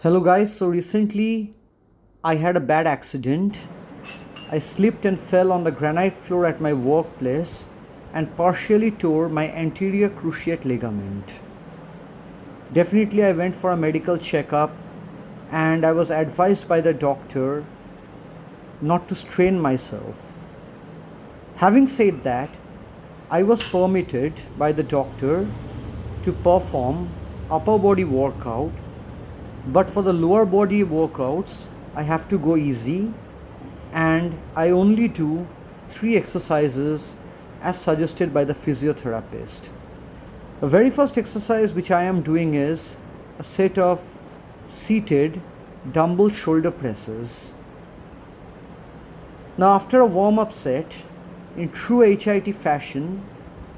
Hello guys, so recently I had a bad accident. I slipped and fell on the granite floor at my workplace and partially tore my anterior cruciate ligament. Definitely I went for a medical checkup and I was advised by the doctor not to strain myself. Having said that, I was permitted by the doctor to perform upper body workout, but for the lower body workouts I have to go easy and I only do 3 exercises as suggested by the physiotherapist. The very first exercise which I am doing is a set of seated dumbbell shoulder presses. Now after a warm-up set, in true HIIT fashion,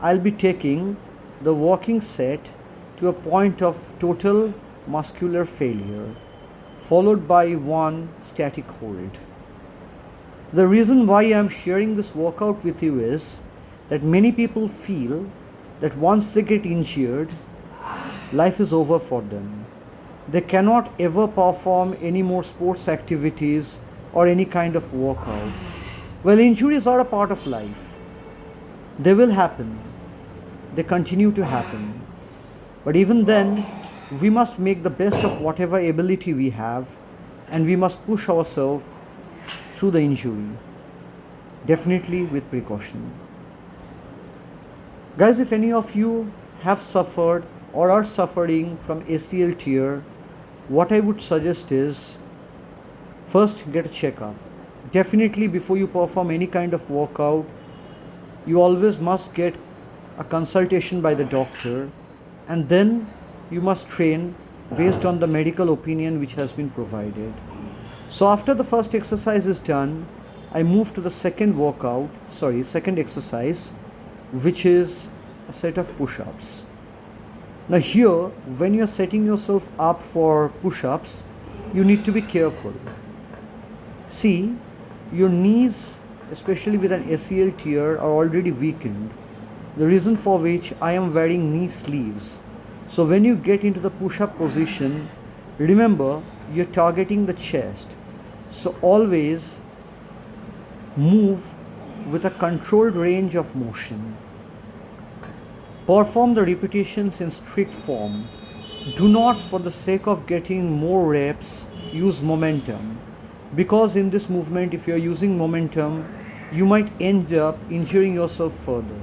I'll be taking the walking set to a point of total muscular failure, followed by one static hold. The reason why I am sharing this workout with you is that many people feel that once they get injured, life is over for them. They cannot ever perform any more sports activities or any kind of workout. Well, injuries are a part of life. They will happen. They continue to happen. But even then, we must make the best of whatever ability we have and we must push ourselves through the injury. Definitely with precaution. Guys, if any of you have suffered or are suffering from ACL tear, what I would suggest is first get a checkup. Definitely before you perform any kind of workout, you always must get a consultation by the doctor, and then you must train based on the medical opinion which has been provided. So after the first exercise is done, I move to the second exercise, which is a set of push-ups. Now here, when you're setting yourself up for push-ups, you need to be careful. See, your knees, especially with an ACL tear, are already weakened, the reason for which I am wearing knee sleeves. So when you get into the push-up position, remember you're targeting the chest. So always move with a controlled range of motion. Perform the repetitions in strict form. Do not, for the sake of getting more reps, use momentum. Because in this movement, if you're using momentum, you might end up injuring yourself further.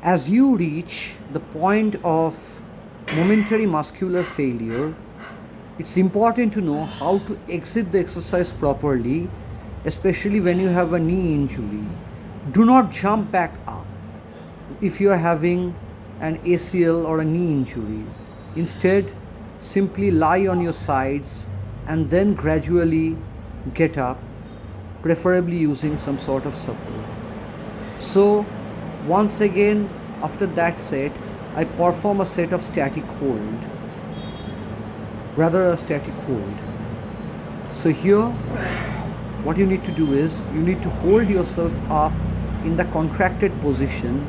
As you reach the point of momentary muscular failure, it's important to know how to exit the exercise properly, especially when you have a knee injury. Do not jump back up if you are having an ACL or a knee injury. Instead, simply lie on your sides and then gradually get up, preferably using some sort of support. So, once again, after that set, I perform a set of static hold. So here, what you need to do is, you need to hold yourself up in the contracted position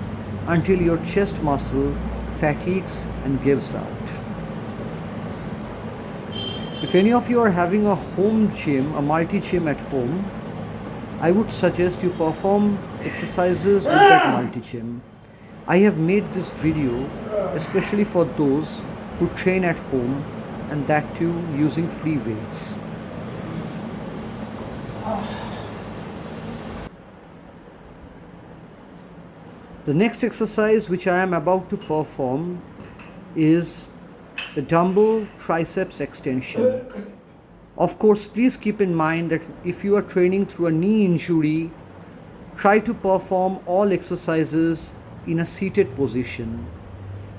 until your chest muscle fatigues and gives out. If any of you are having a home gym, a multi-gym at home, I would suggest you perform exercises with that multi-gym. I have made this video especially for those who train at home, and that too using free weights. The next exercise which I am about to perform is the dumbbell triceps extension. Of course, please keep in mind that if you are training through a knee injury, try to perform all exercises in a seated position.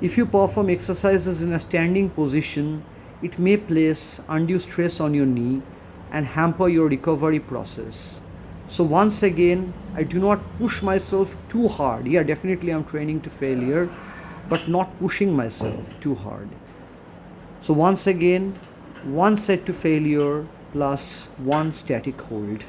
If you perform exercises in a standing position, it may place undue stress on your knee and hamper your recovery process. So once again, I do not push myself too hard. Yeah, definitely I'm training to failure, but not pushing myself too hard. So once again, one set to failure plus one static hold.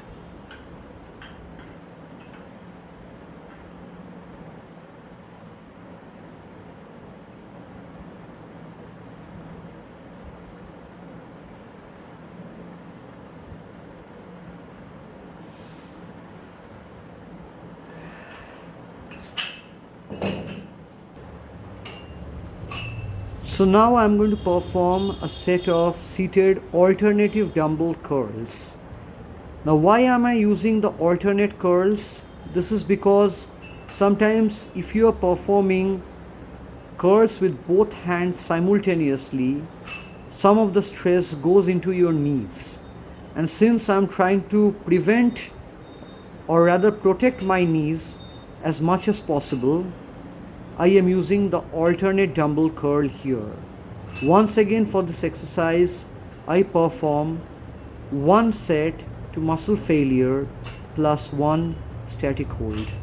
So now I am going to perform a set of seated alternative dumbbell curls. Now why am I using the alternate curls? This is because sometimes if you are performing curls with both hands simultaneously, some of the stress goes into your knees. And since I'm trying to prevent or rather protect my knees as much as possible, I am using the alternate dumbbell curl here. Once again for this exercise, I perform one set to muscle failure plus one static hold.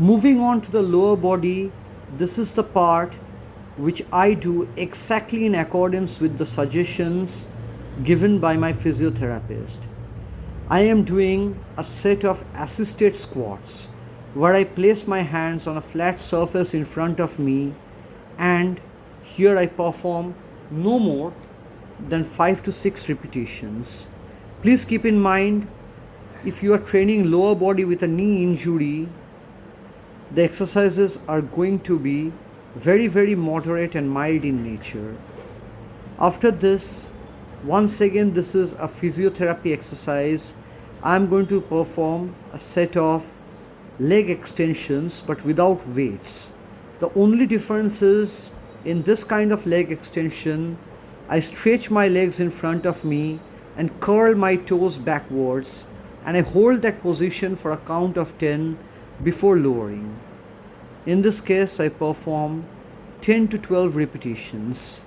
Moving on to the lower body, this is the part which I do exactly in accordance with the suggestions given by my physiotherapist. I am doing a set of assisted squats where I place my hands on a flat surface in front of me, and here I perform no more than 5 to 6 repetitions. Please keep in mind, if you are training lower body with a knee injury, the exercises are going to be very moderate and mild in nature. After this, once again this is a physiotherapy exercise. I am going to perform a set of leg extensions but without weights. The only difference is in this kind of leg extension, I stretch my legs in front of me and curl my toes backwards, and I hold that position for a count of 10 before lowering. In this case, I perform 10 to 12 repetitions.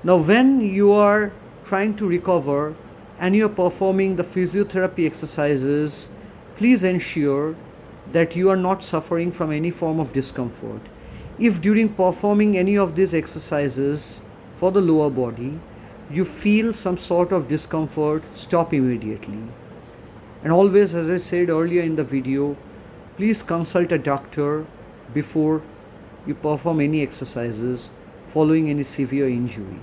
Now, when you are trying to recover and you are performing the physiotherapy exercises, please ensure that you are not suffering from any form of discomfort. If during performing any of these exercises for the lower body, you feel some sort of discomfort, stop immediately. And always, as I said earlier in the video, please consult a doctor before you perform any exercises following any severe injury.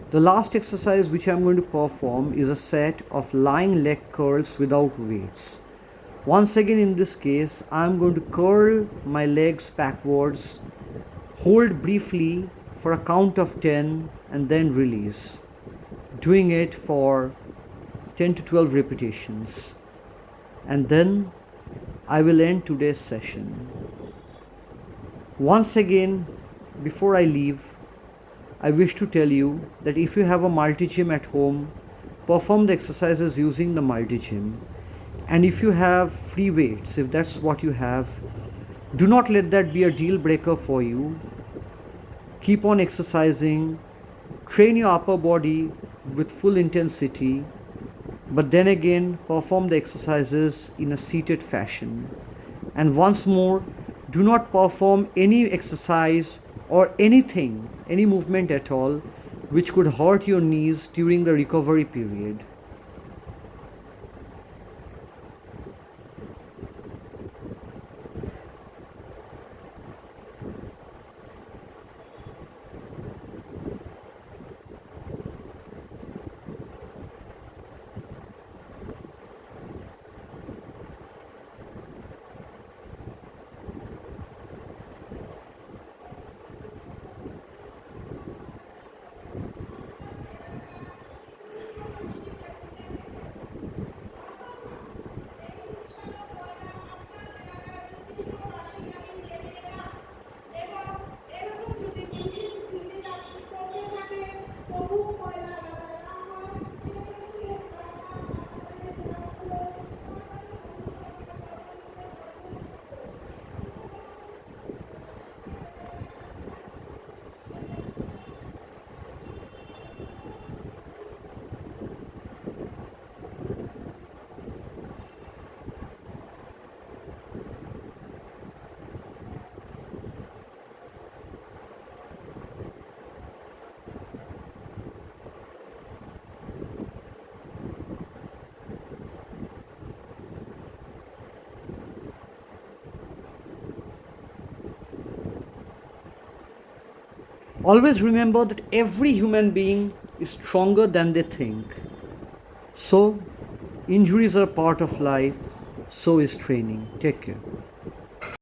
The last exercise which I am going to perform is a set of lying leg curls without weights. Once again, in this case, I am going to curl my legs backwards, hold briefly for a count of 10 and then release. Doing it for 10 to 12 repetitions. And then I will end today's session. Once again, before I leave, I wish to tell you that if you have a multi-gym at home, perform the exercises using the multi-gym. And if you have free weights, if that's what you have, do not let that be a deal breaker for you. Keep on exercising, train your upper body with full intensity, but then again perform the exercises in a seated fashion. And once more, do not perform any exercise or anything, any movement at all, which could hurt your knees during the recovery period. Always remember that every human being is stronger than they think. So, injuries are a part of life, so is training. Take care.